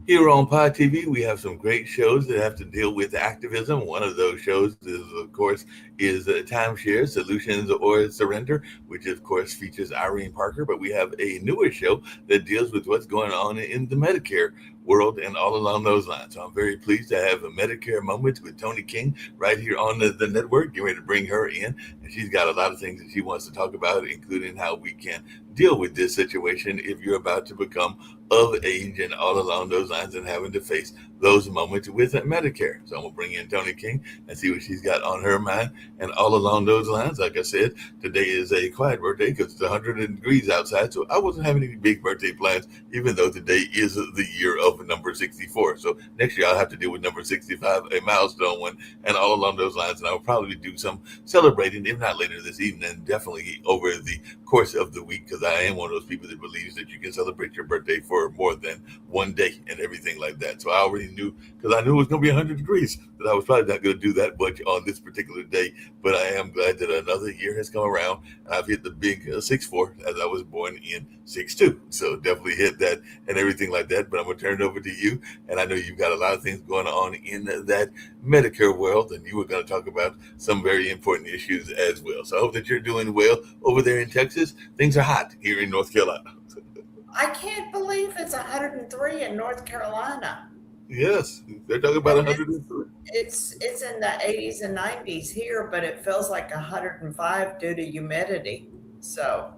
Here on Pod TV, we have some great shows that have to deal with activism. One of those shows of course, is Timeshare Solutions or Surrender, which of course features Irene Parker. But we have a newer show that deals with what's going on in the Medicare world and all along those lines. So I'm very pleased to have a Medicare Moments with Toni King right here on the network. Getting ready to bring her in, and she's got a lot of things that she wants to talk about, including how we can deal with this situation if you're about to become of age and all along those lines and having to face those moments with Medicare. So I'm gonna bring in Toni King and see what she's got on her mind. And all along those lines, like I said, today is a quiet birthday because it's 100 degrees outside. So I wasn't having any big birthday plans, even though today is the year of number 64. So next year I'll have to deal with number 65, a milestone one, and all along those lines. And I'll probably do some celebrating, if not later this evening, definitely over the course of the week, because I am one of those people that believes that you can celebrate your birthday for more than one day and everything like that. So I already knew, because I knew it was going to be 100 degrees, that I was probably not going to do that much on this particular day. But I am glad that another year has come around. I've hit the big 6'4", as I was born in 6'2". So definitely hit that and everything like that. But I'm going to turn it over to you. And I know you've got a lot of things going on in that Medicare world, and you were going to talk about some very important issues as well. So I hope that you're doing well over there in Texas. Things are hot here in North Carolina. I can't believe it's 103 in North Carolina. Yes, they're talking about And 103. it's in the 80s and 90s here, but it feels like 105 due to humidity. So,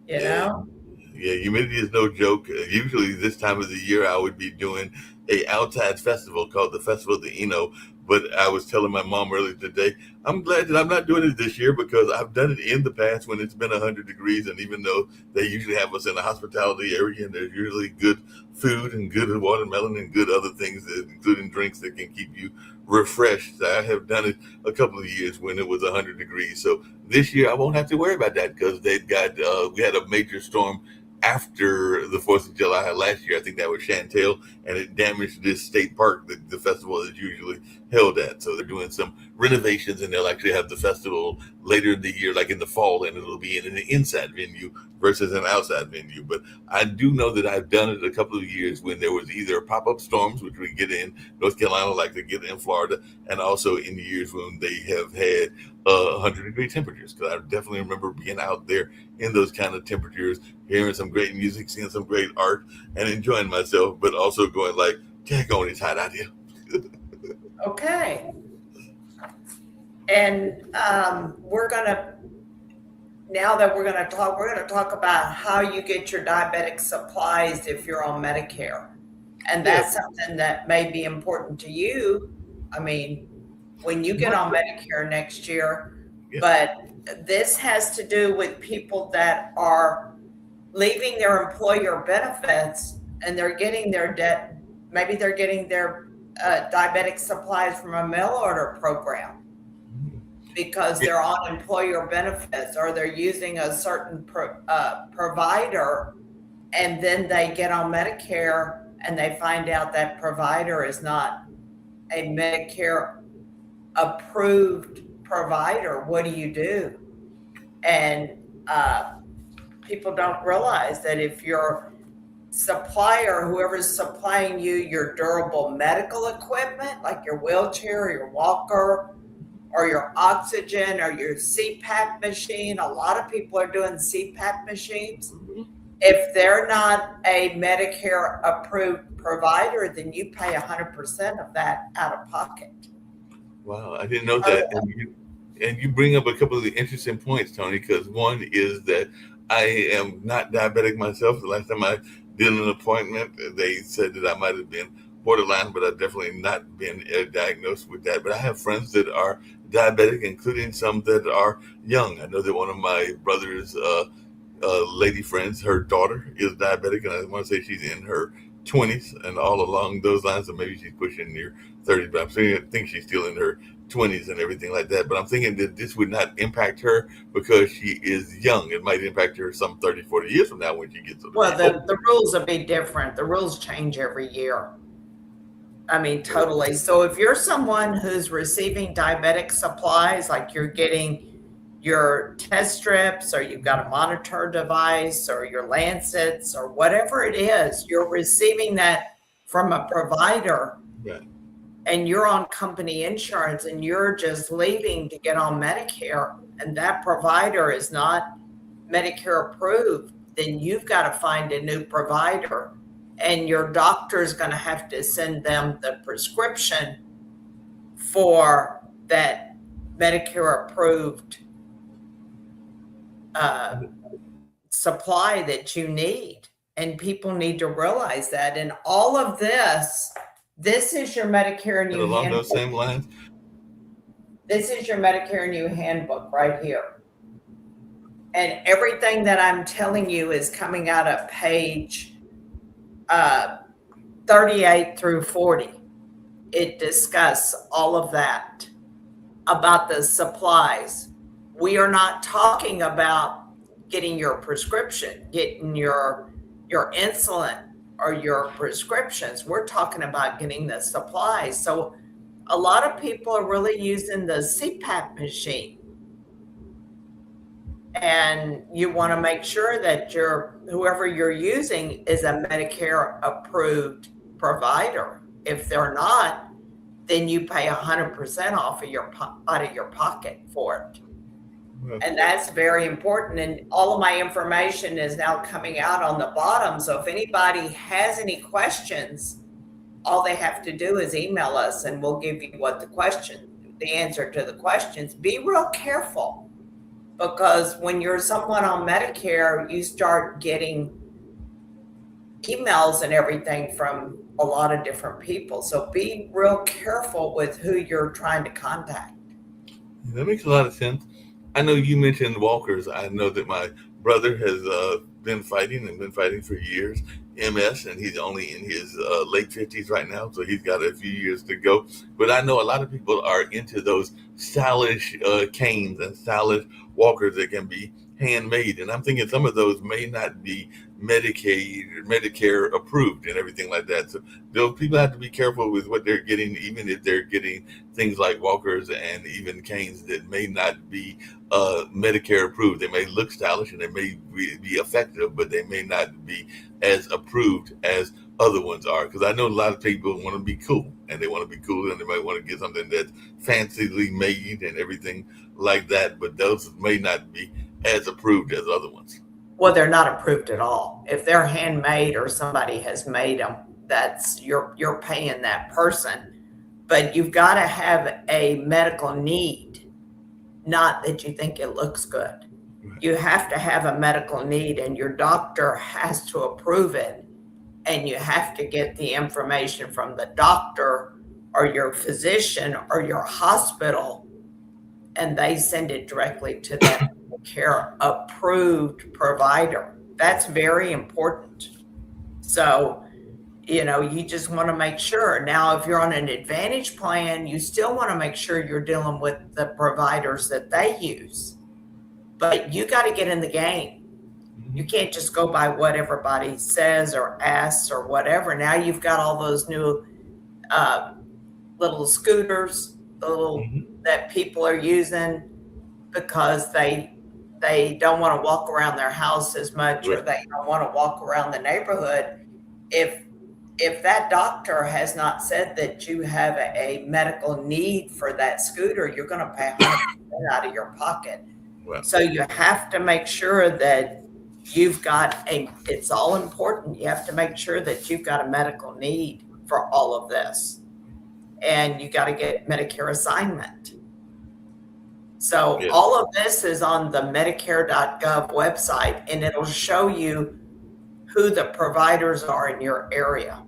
you Yeah, know, yeah, humidity is no joke. Usually, this time of the year, I would be doing a outside festival called the Festival of the Eno. But I was telling my mom earlier today, I'm glad that I'm not doing it this year because I've done it in the past when it's been 100 degrees. And even though they usually have us in the hospitality area and there's usually good food and good watermelon and good other things, including drinks that can keep you refreshed, I have done it a couple of years when it was 100 degrees. So this year I won't have to worry about that because we had a major storm after the 4th of July last year. I think that was Chantel, and it damaged this state park that the festival is usually held at. So they're doing some renovations, and they'll actually have the festival later in the year, like in the fall, and it'll be in an inside venue versus an outside venue. But I do know that I've done it a couple of years when there was either pop-up storms, which we get in North Carolina, like they get in Florida, and also in the years when they have had 100-degree temperatures. Because I definitely remember being out there in those kind of temperatures, hearing some great music, seeing some great art, and enjoying myself, but also going like, "Daggone, it's hot out here." okay. And we're gonna now that we're gonna talk about how you get your diabetic supplies if you're on Medicare, and Yeah, that's something that may be important to you. I mean, when you get my on Medicare next year, yeah. but this has to do with people that are leaving their employer benefits and they're getting their debt. Maybe they're getting their diabetic supplies from a mail order program because Yeah. they're on employer benefits or they're using a certain provider, and then they get on Medicare and they find out that provider is not a Medicare approved provider. What do you do? And uh, people don't realize that if your supplier, whoever's supplying you your durable medical equipment, like your wheelchair or your walker or your oxygen or your CPAP machine, a lot of people are doing CPAP machines. Mhm. If they're not a Medicare approved provider, then you pay 100% of that out of pocket. Wow, I didn't know that. Oh, And you bring up a couple of the interesting points, Tony, because one is that I am not diabetic myself. The last time I did an appointment, they said that I might have been borderline, but I've definitely not been diagnosed with that. But I have friends that are diabetic, including some that are young. I know that one of my brother's lady friends, her daughter is diabetic, and I want to say she's in her 20s and all along those lines. So maybe she's pushing near 30s, but I think she's still in her 20s and everything like that. But I'm thinking that this would not impact her because she is young. It might impact her some 30, 40 years from now when she gets well, older. the rules will be different. The rules change every year. I mean, totally. So if you're someone who's receiving diabetic supplies, like you're getting your test strips or you've got a monitor device or your lancets or whatever it is, you're receiving that from a provider, Right. and you're on company insurance and you're just leaving to get on Medicare, and that provider is not Medicare approved, then you've got to find a new provider, and your doctor is going to have to send them the prescription for that Medicare approved supply that you need. And people need to realize that. And all of this is your Medicare And New along those Handbook. same lines, This is your Medicare New Handbook right here. And everything that I'm telling you is coming out of page 38 through 40. It discusses all of that about the supplies. We are not talking about getting your prescription, getting your insulin or your prescriptions. We're talking about getting the supplies. So a lot of people are really using the CPAP machine. And you want to make sure that whoever you're using is a Medicare approved provider. If they're not, then you pay 100% off of out of your pocket for it. And that's very important. And all of my information is now coming out on the bottom. So if anybody has any questions, all they have to do is email us and we'll give you the answer to the questions. Be real careful, because when you're someone on Medicare, you start getting emails and everything from a lot of different people. So be real careful with who you're trying to contact. that makes a lot of sense. I know you mentioned walkers. I know that my brother has been fighting for years, MS, and he's only in his late 50s right now, so he's got a few years to go. But I know a lot of people are into those stylish canes and stylish walkers that can be handmade, and I'm thinking some of those may not be Medicare approved and everything like that. So those people have to be careful with what they're getting, even if they're getting things like walkers and even canes that may not be Medicare approved. They may look stylish and they may be effective, but they may not be as approved as other ones are. Because I know a lot of people want to be cool, and they want to be cool, and they might want to get something that's fancily made and everything like that. But those may not be as approved as other ones. Well, they're not approved at all. If they're handmade or somebody has made them, that's you're paying that person. But you've got to have a medical need, not that you think it looks good. Right. You have to have a medical need, and your doctor has to approve it. And you have to get the information from the doctor or your physician or your hospital, and they send it directly to that care approved provider. That's very important. So, you just want to make sure. Now, if you're on an Advantage plan, you still want to make sure you're dealing with the providers that they use. But you got to get in the game. You can't just go by what everybody says or asks or whatever. Now you've got all those new little scooters, that people are using because they don't want to walk around their house as much, or they don't want to walk around the neighborhood. If that doctor has not said that you have a medical need for that scooter, you're going to pay 100% out of your pocket. Right. So you have to make sure that you've got it's all important. You have to make sure that you've got a medical need for all of this. And you got to get Medicare assignment. So all of this is on the Medicare.gov website, and it'll show you who the providers are in your area.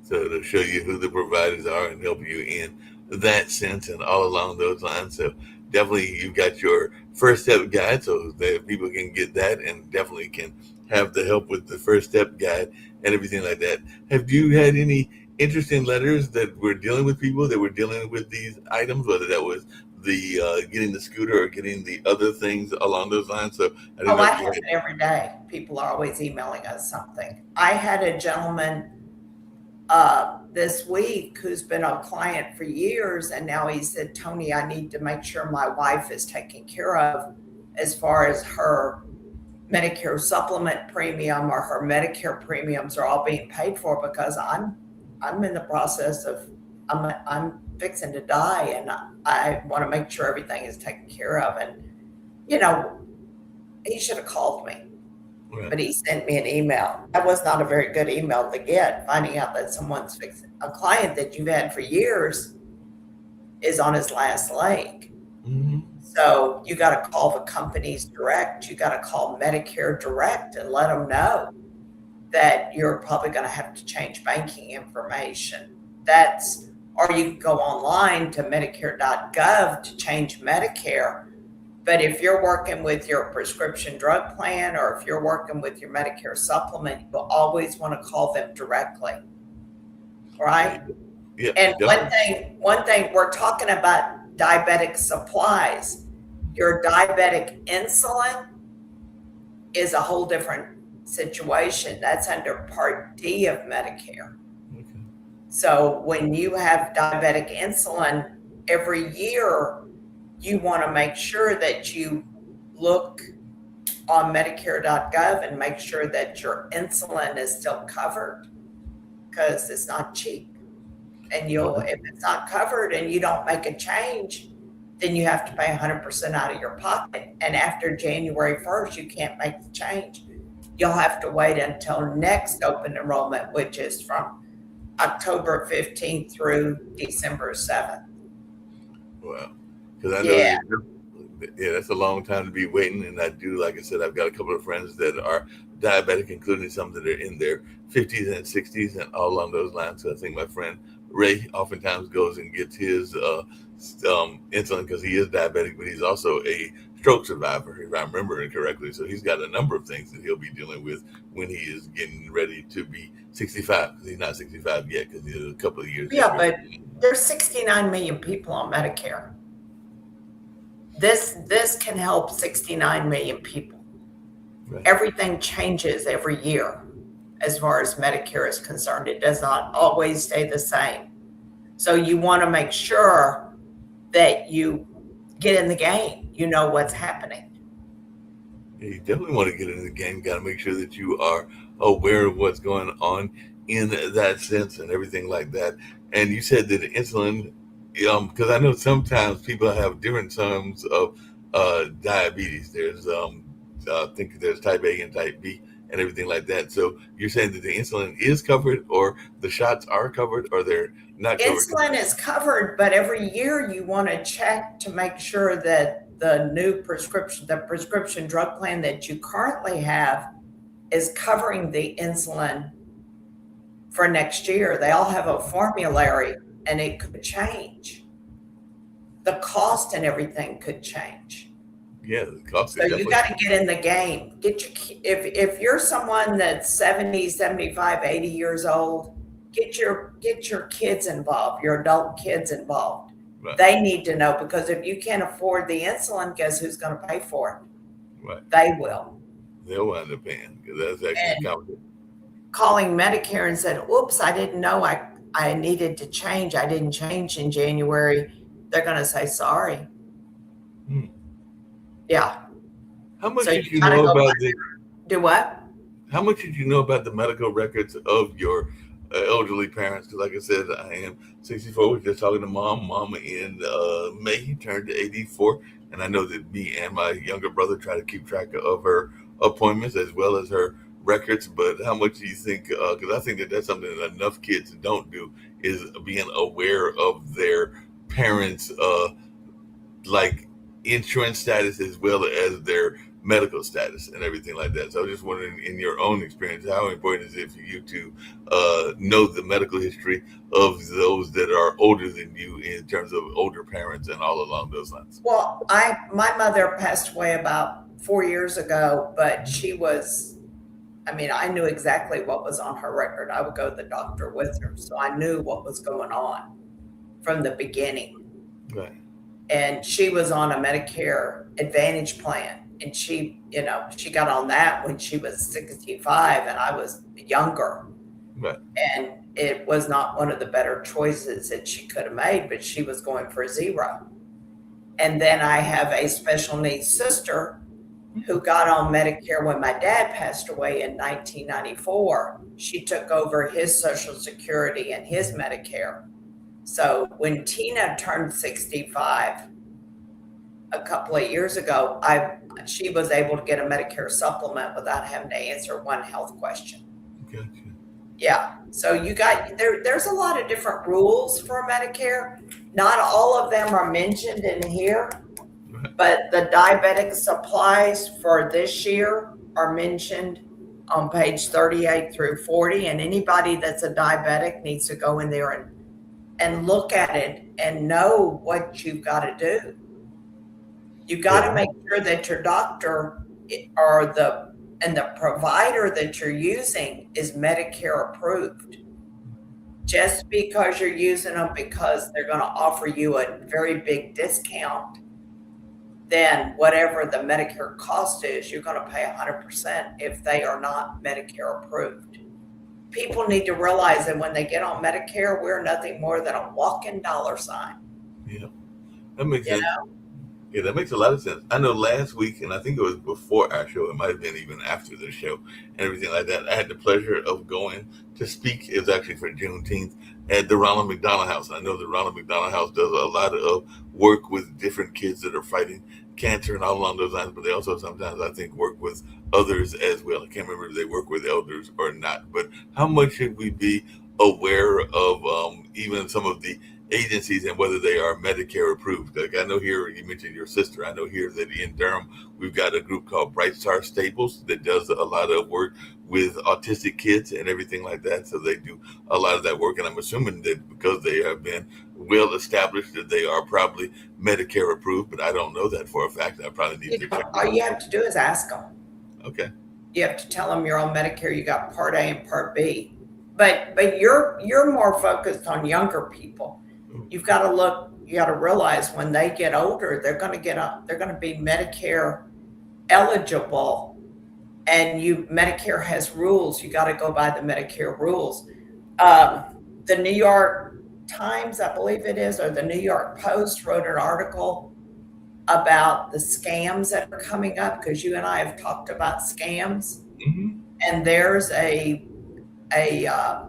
So it'll show you who the providers are and help you in that sense and all along those lines. So definitely you've got your first step guide so that people can get that and definitely can have the help with the first step guide and everything like that. Have you had any interesting letters that were dealing with people that were dealing with these items, whether that was the getting the scooter or getting the other things along those lines? So I have it every day. People are always emailing us something. I had a gentleman this week who's been a client for years, and now he said, "Toni, I need to make sure my wife is taken care of as far as her Medicare supplement premium or her Medicare premiums are all being paid for because I'm in the process of I'm fixing to die and I want to make sure everything is taken care of. And you know, he should have called me, Right. but he sent me an email. That was not a very good email to get, finding out that someone's fixing a client that you've had for years is on his last leg. Mm-hmm. So you got to call the companies direct. You got to call Medicare direct and let them know that you're probably going to have to change banking information. Or you can go online to Medicare.gov to change Medicare. But if you're working with your prescription drug plan or if you're working with your Medicare supplement, you'll always want to call them directly. Right? Yeah. And one thing we're talking about diabetic supplies. Your diabetic insulin is a whole different situation. That's under Part D of Medicare. Okay. So when you have diabetic insulin, every year you want to make sure that you look on Medicare.gov and make sure that your insulin is still covered because it's not cheap. And if it's not covered and you don't make a change, then you have to pay 100% out of your pocket. And after January 1st, you can't make the change. You'll have to wait until next open enrollment, which is from October 15th through December 7th. Wow. Because I know that's a long time to be waiting. And I do, like I said, I've got a couple of friends that are diabetic, including some that are in their 50s and 60s and all along those lines. So I think my friend Ray oftentimes goes and gets his insulin because he is diabetic, but he's also a stroke survivor, if I remember it correctly. So he's got a number of things that he'll be dealing with when he is getting ready to be 65. Because he's not 65 yet because he's a couple of years. Yeah, but there's 69 million people on Medicare. This can help 69 million people. Right. Everything changes every year. As far as Medicare is concerned, it does not always stay the same. So you want to make sure that you get in the game. You know what's happening. Yeah, you definitely want to get in the game. Got to make sure that you are aware of what's going on in that sense and everything like that. And you said that insulin, because I know sometimes people have different forms of diabetes. There's, I think there's type A and type B. And everything like that. So you're saying that the insulin is covered, or the shots are covered, or they're not covered? Insulin is covered, but every year you want to check to make sure that the prescription drug plan that you currently have is covering the insulin for next year. They all have a formulary and it could change. The cost and everything could change. Yeah, the cost. So you got to get in the game. If you're someone that's 70, 75, 80 years old, get your kids involved, your adult kids involved. Right. They need to know, because if you can't afford the insulin, guess who's going to pay for it? Right. They will. They'll wind up paying, because that's actually complicated. Calling Medicare and said, "Oops, I didn't know I needed to change. I didn't change in January." They're going to say sorry. Yeah. How much did you know about the? Do what? How much did you know about the medical records of your elderly parents? Because, like I said, I am 64. We were just talking to Mom. Mom in May turned 84, and I know that me and my younger brother try to keep track of her appointments as well as her records. But how much do you think? Because I think that that's something that enough kids don't do, is being aware of their parents' like insurance status as well as their medical status and everything like that. So I was just wondering, in your own experience, how important is it for you to know the medical history of those that are older than you, in terms of older parents and all along those lines? Well, my mother passed away about 4 years ago, but I knew exactly what was on her record. I would go to the doctor with her, so I knew what was going on from the beginning. Right. And she was on a Medicare Advantage plan. And she got on that when she was 65 and I was younger. Right. And it was not one of the better choices that she could have made, but she was going for 0. And then I have a special needs sister who got on Medicare when my dad passed away in 1994. She took over his Social Security and his Medicare. So when Tina turned 65 a couple of years ago, she was able to get a Medicare supplement without having to answer one health question. Gotcha. Yeah. So you got there's a lot of different rules for Medicare. Not all of them are mentioned in here, Right. but the diabetic supplies for this year are mentioned on page 38 through 40. And anybody that's a diabetic needs to go in there and look at it and know what you've got to do. You got to Yeah. make sure that your doctor or the provider that you're using is Medicare approved. Just because you're using them because they're going to offer you a very big discount, then whatever the Medicare cost is, you're going to pay 100% if they are not Medicare approved. People need to realize that when they get on Medicare, we're nothing more than a walking dollar sign. Yeah. That makes You sense. know? Yeah, that makes a lot of sense. I know last week, and I think it was before our show, it might have been even after the show and everything like that. I had the pleasure of going to speak. It was actually for Juneteenth at the Ronald McDonald House. I know the Ronald McDonald House does a lot of work with different kids that are fighting cancer and all along those lines, but they also sometimes, I think, work with others as well. I can't remember if they work with elders or not, but how much should we be aware of even some of the agencies and whether they are Medicare approved? Like I know here, you mentioned your sister. I know here that in Durham, we've got a group called Bright Star Staples that does a lot of work with autistic kids and everything like that. So they do a lot of that work. And I'm assuming that because they have been well established, that they are probably Medicare approved, but I don't know that for a fact. I probably need to check. All you have to do is ask them. Okay. You have to tell them you're on Medicare. You got Part A and Part B, but you're more focused on younger people. You've got to look. You got to realize when they get older, they're going to get up. They're going to be Medicare eligible, and Medicare has rules. You got to go by the Medicare rules. The New York Times, I believe it is, or the New York Post wrote an article about the scams that are coming up, because you and I have talked about scams. Mm-hmm. And there's a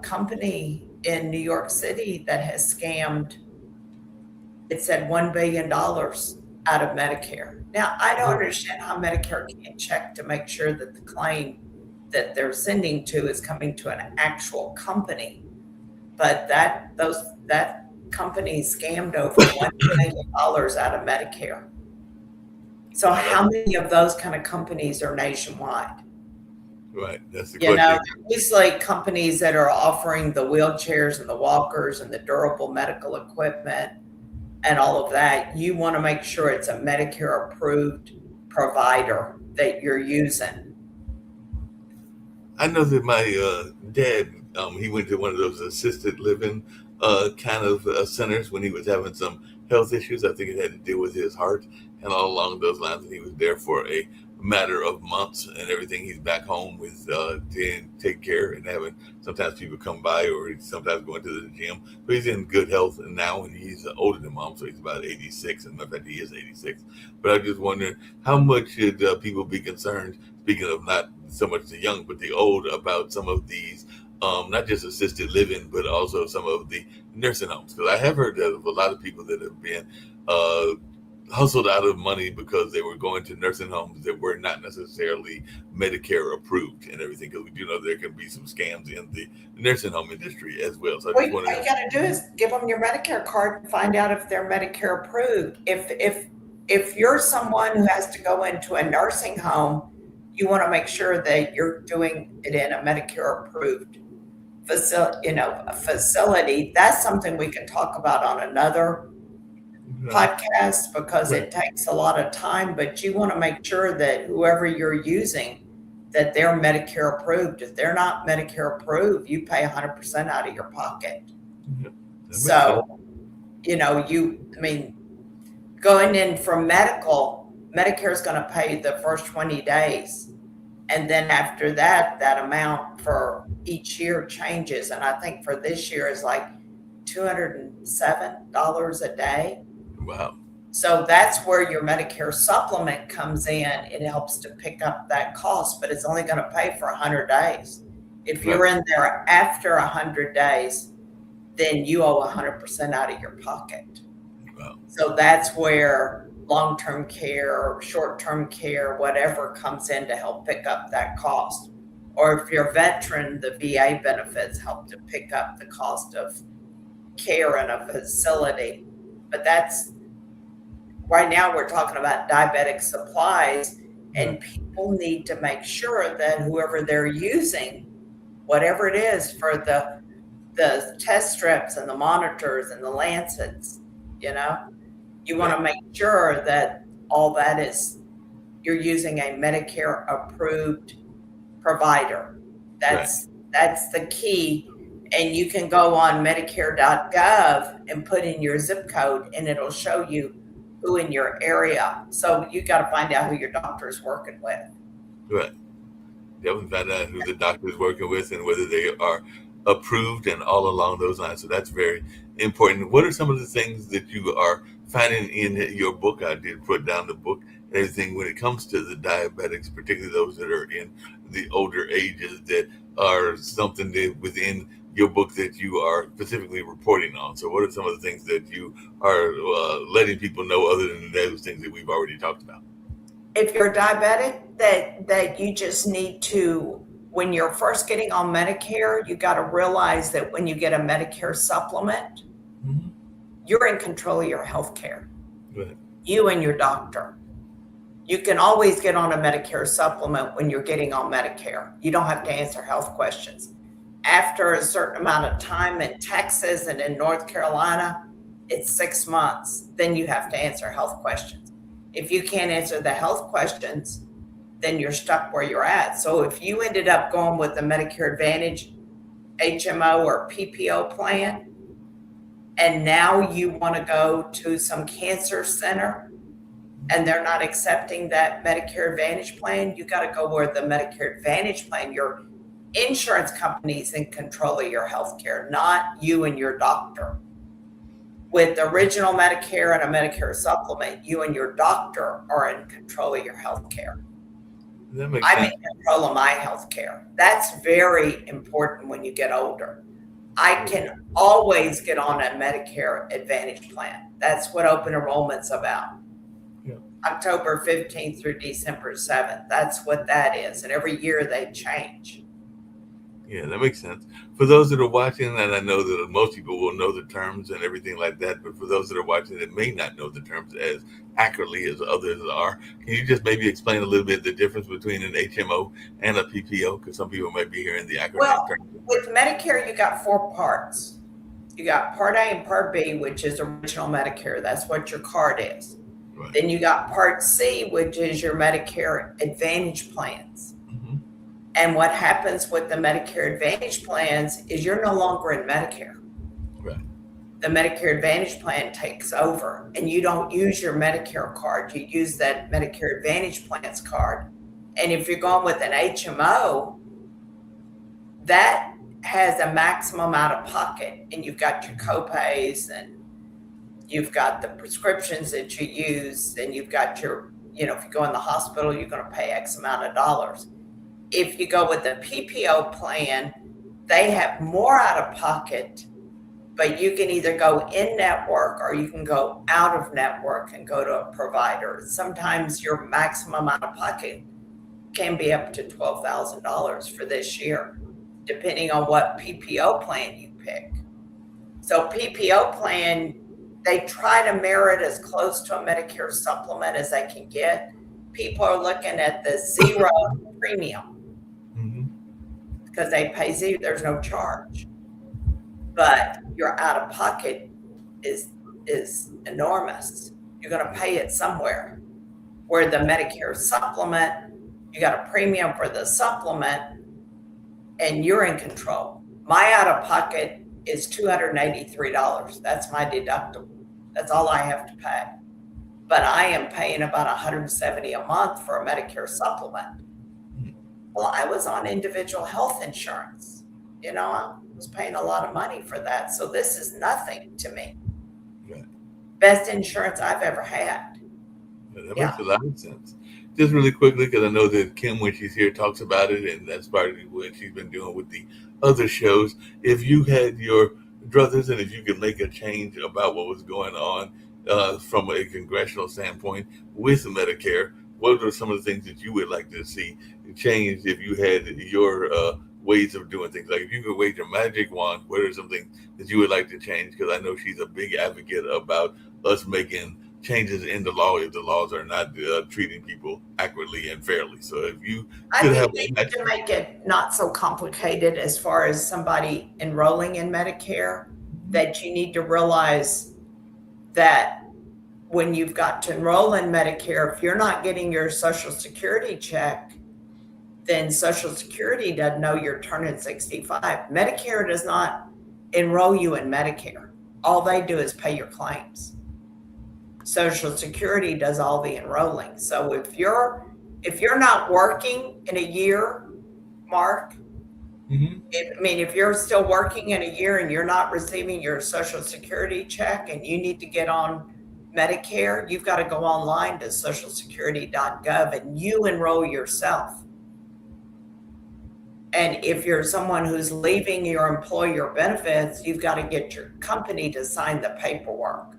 company in New York City that has scammed, it said $1 billion out of Medicare. Now, I don't understand how Medicare can't check to make sure that the claim that they're sending to is coming to an actual company. But that company scammed over $1 billion out of Medicare. So how many of those kind of companies are nationwide? Right. That's the You know, question. these like companies that are offering the wheelchairs and the walkers and the durable medical equipment and all of that, you want to make sure it's a Medicare approved provider that you're using. I know that my dad, he went to one of those assisted living kind of centers when he was having some health issues. I think it had to do with his heart and all along those lines. And he was there for a matter of months and everything. He's back home with to take care and having sometimes people come by or he's sometimes going to the gym. But he's in good health and now, and he's older than mom, so he's about 86. And in fact, he is 86. But I'm just wondering, how much should people be concerned? Speaking of not so much the young, but the old, about some of these, not just assisted living, but also some of the nursing homes. Because I have heard of a lot of people that have been hustled out of money because they were going to nursing homes that were not necessarily Medicare approved and everything. Because we do know there can be some scams in the nursing home industry as well. So I What just you wanted got to do is give them your Medicare card and find out if they're Medicare approved. If you're someone who has to go into a nursing home, you want to make sure that you're doing it in a Medicare approved facility. That's something we can talk about on another podcast because it takes a lot of time, but you want to make sure that whoever you're using, that they're Medicare approved. If they're not Medicare approved, you pay 100% out of your pocket. So, going in from Medicare is going to pay the first 20 days. And then after that, that amount for each year changes. And I think for this year is like $207 a day. Wow. So that's where your Medicare supplement comes in. It helps to pick up that cost, but it's only going to pay for 100 days. If Right. you're in there after 100 days, then you owe 100% out of your pocket. Wow. So that's where long-term care, short-term care, whatever comes in to help pick up that cost. Or if you're a veteran, the VA benefits help to pick up the cost of care in a facility. But that's right now we're talking about diabetic supplies, and people need to make sure that whoever they're using, whatever it is for the test strips and the monitors and the lancets, you know, you want to make sure that all that is, you're using a Medicare approved provider. That's the key. And you can go on medicare.gov and put in your zip code and it'll show you who in your area. So you got to find out who your doctor is working with. Right. Definitely find out who the doctor is working with and whether they are approved and all along those lines. So that's very important. What are some of the things that you are finding in your book? I did put down the book and everything when it comes to the diabetics, particularly those that are in the older ages, that are something that within your book that you are specifically reporting on. So what are some of the things that you are letting people know other than those things that we've already talked about? If you're diabetic, that you just need to, when you're first getting on Medicare, you got to realize that when you get a Medicare supplement, you're in control of your health care. Right. You and your doctor. You can always get on a Medicare supplement when you're getting on Medicare. You don't have to answer health questions. After a certain amount of time in Texas and in North Carolina, it's 6 months. Then you have to answer health questions. If you can't answer the health questions, then you're stuck where you're at. So if you ended up going with the Medicare Advantage HMO or PPO plan, and now you want to go to some cancer center and they're not accepting that Medicare Advantage plan, you got to go where the Medicare Advantage plan, your insurance company's in control of your health care, not you and your doctor. With the original Medicare and a Medicare supplement, you and your doctor are in control of your health care. I'm in control of my health care. That's very important when you get older. I can always get on a Medicare Advantage plan. That's what open enrollment's about. Yeah. October 15th through December 7th. That's what that is. And every year they change. Yeah, that makes sense. For those that are watching, and I know that most people will know the terms and everything like that, but for those that are watching that may not know the terms as accurately as others are, can you just maybe explain a little bit the difference between an HMO and a PPO? Because some people might be hearing the acronym term. With Medicare, you got 4 parts. You got Part A and Part B, which is original Medicare. That's what your card is. Right. Then you got Part C, which is your Medicare Advantage plans. And what happens with the Medicare Advantage plans is you're no longer in Medicare. Right. The Medicare Advantage plan takes over and you don't use your Medicare card. You use that Medicare Advantage plans card. And if you're going with an HMO, that has a maximum out of pocket and you've got your copays and you've got the prescriptions that you use and you've got your, if you go in the hospital, you're going to pay X amount of dollars. If you go with the PPO plan, they have more out of pocket, but you can either go in network or you can go out of network and go to a provider. Sometimes your maximum out of pocket can be up to $12,000 for this year, depending on what PPO plan you pick. So PPO plan, they try to mirror it as close to a Medicare supplement as they can get. People are looking at the zero premium. Because they pay zero, there's no charge. But your out of pocket is enormous. You're going to pay it somewhere. Where the Medicare supplement, you got a premium for the supplement and you're in control. My out of pocket is $283. That's my deductible. That's all I have to pay. But I am paying about $170 a month for a Medicare supplement. Well, I was on individual health insurance. I was paying a lot of money for that. So this is nothing to me. Right. best insurance I've ever had. That Yeah. makes a lot of sense. Just really quickly, because I know that Kim, when she's here, talks about it, and that's part of what she's been doing with the other shows. If you had your druthers, and if you could make a change about what was going on from a congressional standpoint with Medicare, what are some of the things that you would like to see changed if you had your ways of doing things? Like if you could wave your magic wand, what are some things that you would like to change? Because I know she's a big advocate about us making changes in the law if the laws are not treating people accurately and fairly. So if you I could have think a they need magic, to make it not so complicated as far as somebody enrolling in Medicare, that you need to realize that when you've got to enroll in Medicare, if you're not getting your Social Security check, then Social Security doesn't know you're turning 65. Medicare does not enroll you in Medicare. All they do is pay your claims. Social Security does all the enrolling. So if you're not working in a year, Mark, mm-hmm. if you're still working in a year and you're not receiving your Social Security check and you need to get on Medicare, you've got to go online to socialsecurity.gov and you enroll yourself. And if you're someone who's leaving your employer benefits, you've got to get your company to sign the paperwork.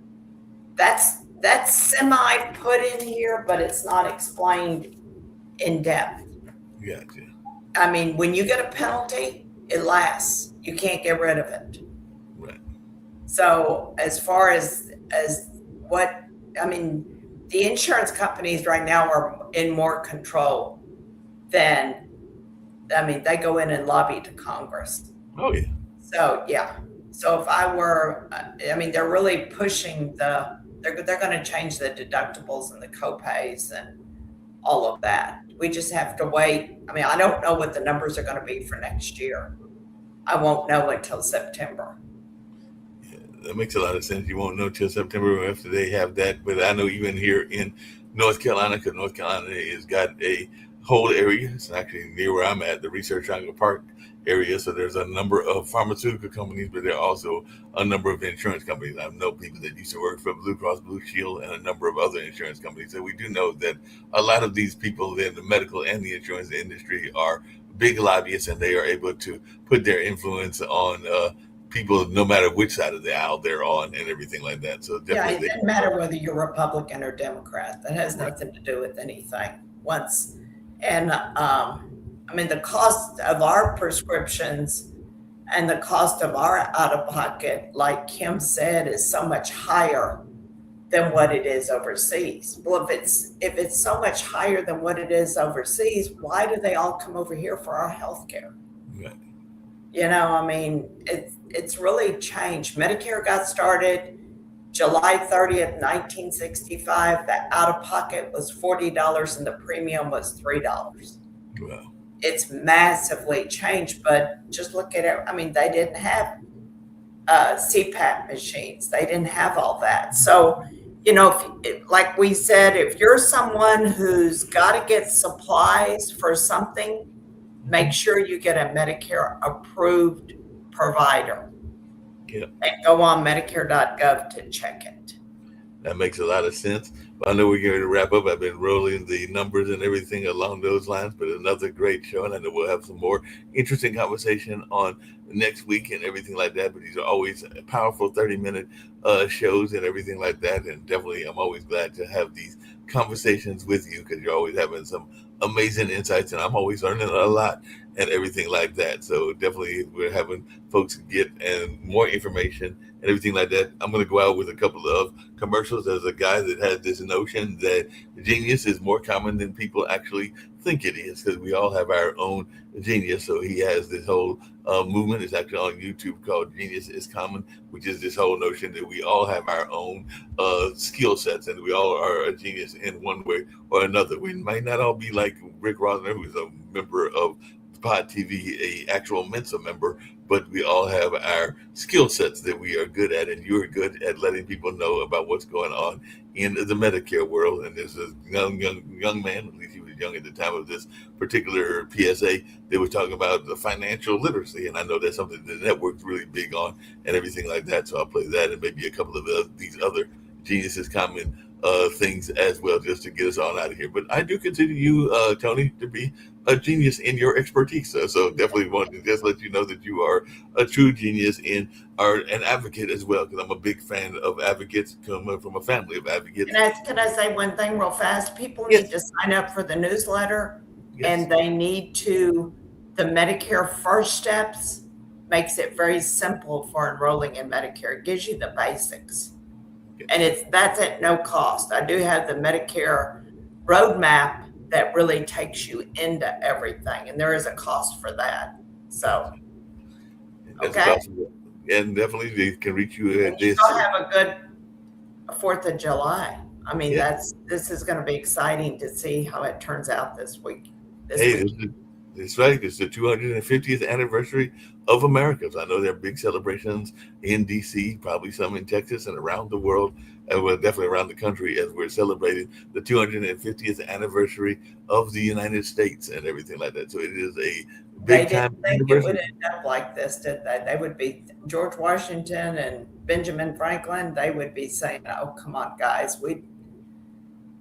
That's semi put in here, but it's not explained in depth. Gotcha. I mean, when you get a penalty, it lasts. You can't get rid of it. Right. So as far as what I mean, the insurance companies right now are in more control than they go in and lobby to Congress. Oh yeah. So yeah. So if I were, they're really pushing they're going to change the deductibles and the copays and all of that. We just have to wait. I don't know what the numbers are going to be for next year. I won't know until September. Yeah, that makes a lot of sense. You won't know till September after they have that. But I know even here in North Carolina, because North Carolina has got a whole area. It's actually near where I'm at, the Research Triangle Park area. So there's a number of pharmaceutical companies, but there are also a number of insurance companies. I know people that used to work for Blue Cross Blue Shield and a number of other insurance companies. So we do know that a lot of these people in the medical and the insurance industry are big lobbyists, and they are able to put their influence on people no matter which side of the aisle they're on and everything like that. So Yeah, definitely it doesn't matter whether you're Republican or Democrat. That has right. nothing to do with anything. And the cost of our prescriptions and the cost of our out of pocket, like Kim said, is so much higher than what it is overseas. Well, if it's so much higher than what it is overseas, why do they all come over here for our health care? Right. It's really changed. Medicare got started July 30th, 1965. The out of pocket was $40 and the premium was $3. Wow. It's massively changed, but just look at it. They didn't have CPAP machines. They didn't have all that. So, like we said, if you're someone who's got to get supplies for something, make sure you get a Medicare approved provider. Yeah. And go on Medicare.gov to check it. That makes a lot of sense. But I know we're going to wrap up. I've been rolling the numbers and everything along those lines, but another great show. And I know we'll have some more interesting conversation on next week and everything like that. But these are always powerful 30-minute shows and everything like that. And definitely, I'm always glad to have these conversations with you because you're always having some amazing insights. And I'm always learning a lot and everything like that. So definitely we're having folks get and more information and everything like that. I'm going to go out with a couple of commercials. There's a guy that has this notion that genius is more common than people actually think it is because we all have our own genius. So he has this whole movement. It's actually on YouTube called Genius is Common, which is this whole notion that we all have our own skill sets and we all are a genius in one way or another. We might not all be like Rick Rosner, who's a member of Pod TV, a actual Mensa member, but we all have our skill sets that we are good at, and you're good at letting people know about what's going on in the Medicare world. And there's a young man, at least he was young at the time of this particular PSA, they were talking about the financial literacy, and I know that's something the network's really big on and everything like that. So I'll play that and maybe a couple of these other Genius is Common things as well, just to get us on out of here. But I do consider you, Toni, to be a genius in your expertise. So definitely want to just let you know that you are a true genius in are an advocate as well, because I'm a big fan of advocates, coming from a family of advocates. Can I say one thing real fast? People need Yes, to sign up for the newsletter, yes, and they need to, the Medicare First Steps makes it very simple for enrolling in Medicare. It gives you the basics. yes. And that's at no cost. I do have the Medicare roadmap that really takes you into everything, and there is a cost for that. So, That's okay. possible. And definitely they can reach you And at you this. still have a good 4th of July. I mean, Yeah. this is going to be exciting to see how it turns out this week. Hey, that's right. It's the 250th anniversary of America. So I know there are big celebrations in DC, probably some in Texas and around the world, and well, definitely around the country as we're celebrating the 250th anniversary of the United States and everything like that. So it is a They big didn't time think it would anniversary. end up like this, did they? They would be George Washington and Benjamin Franklin. They would be saying, "Oh, come on, guys,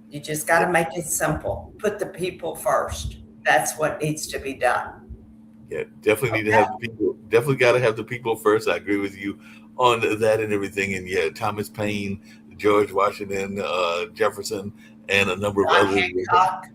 you just got to make it simple. Put the people first. That's what needs to be done." Yeah, definitely need to Okay. have the people. Definitely got to have the people first. I agree with you on that and everything. And yeah, Thomas Paine, George Washington, Jefferson, and a number of John others. Hancock.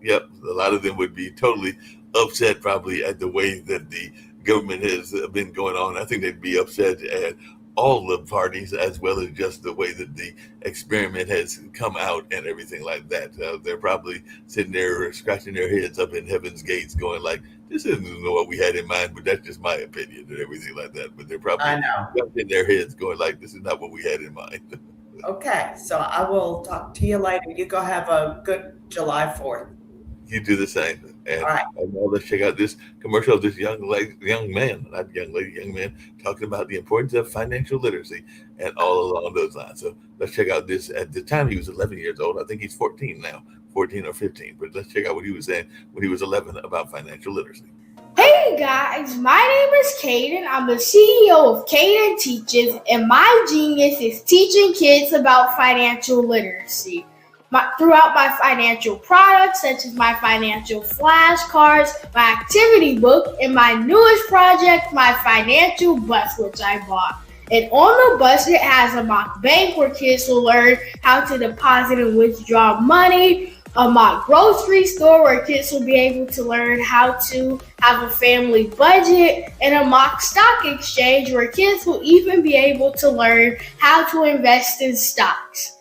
Yep, a lot of them would be totally upset probably at the way that the government has been going on. I think they'd be upset at all the parties as well as just the way that the experiment has come out and everything like that. They're probably sitting there scratching their heads up in heaven's gates, going like, "This isn't what we had in mind," but that's just my opinion and everything like that. But they're I probably know. in their heads going like, "This is not what we had in mind." Okay, so I will talk to you later. You go have a good July 4th. You do the same. All right. And now let's check out this commercial of this young man, not young lady, young man, talking about the importance of financial literacy and all along those lines. So let's check out this. At the time, he was 11 years old. I think he's 14 now, 14 or 15. But let's check out what he was saying when he was 11 about financial literacy. Hey guys, my name is Caden. I'm the CEO of Caden Teaches, and my genius is teaching kids about financial literacy. Throughout my financial products, such as my financial flashcards, my activity book, and my newest project, my financial bus, which I bought. And on the bus, it has a mock bank where kids will learn how to deposit and withdraw money, a mock grocery store where kids will be able to learn how to have a family budget, and a mock stock exchange where kids will even be able to learn how to invest in stocks.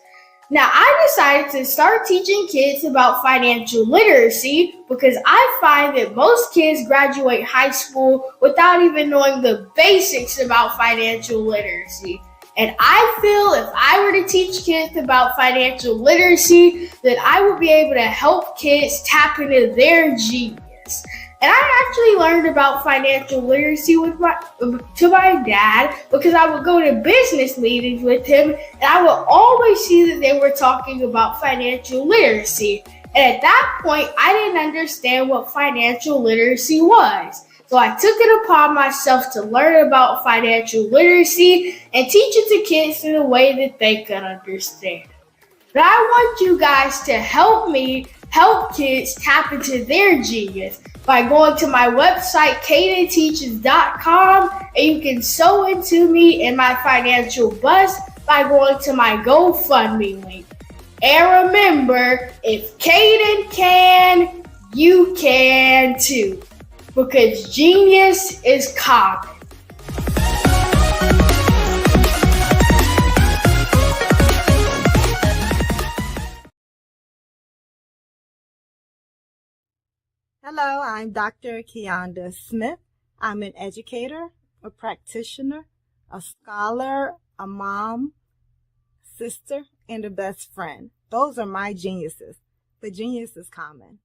Now, I decided to start teaching kids about financial literacy because I find that most kids graduate high school without even knowing the basics about financial literacy. And I feel if I were to teach kids about financial literacy, that I would be able to help kids tap into their genius. And I actually learned about financial literacy to my dad because I would go to business meetings with him, and I would always see that they were talking about financial literacy. And at that point, I didn't understand what financial literacy was. So I took it upon myself to learn about financial literacy and teach it to kids in a way that they could understand. But I want you guys to help me help kids tap into their genius by going to my website, cadenteaches.com, and you can sew into me in my financial bus by going to my GoFundMe link. And remember, if Caden can, you can too, because genius is common. Hello, I'm Dr. Keonda Smith. I'm an educator, a practitioner, a scholar, a mom, sister, and a best friend. Those are my geniuses, but genius is common.